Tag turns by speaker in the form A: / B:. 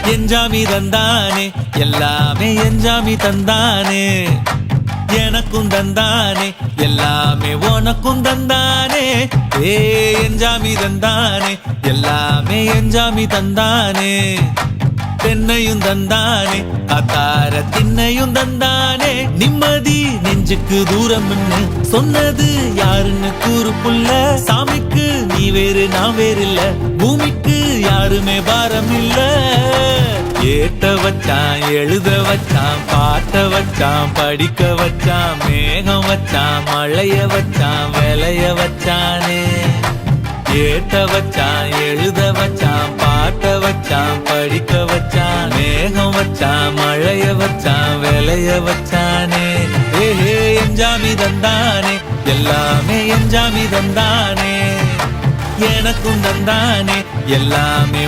A: எஞ்சாமி தந்தானே எல்லாமே எஞ்சாமி தந்தானே எனக்கும் தந்தானே எல்லாமே உனக்கும் தந்தானே ஏ எஞ்சாமி தந்தானே எல்லாமே எஞ்சாமி தந்தானே தென்னையும் தந்தானே காத்தார திண்ணையும் தந்தானே நிம்மதி நெஞ்சுக்கு தூரம்னு சொன்னது யாருன்னு கூறு புள்ள சாமிக்கு நீ வேறு நான் வேறு இல்ல பூமிக்கு யாருமே பாரம் இல்ல ஏத்த வச்சான் எழுத வச்சான் பாட்ட வச்சான் படிக்க வச்சான் மேகம் வச்சான் மழைய வச்சான் விளைய வச்சானே ஏத்த வச்சான் எழுத வச்சான் பாட்ட வச்சான் படிக்க வச்சான் மேகம் வச்சான் மழைய வச்சான் விளைய வச்சானே ஏஹே எஞ்சாமி தந்தானே எல்லாமே எஞ்சாமி தந்தானே எனக்கும் தந்தானே எல்லாமே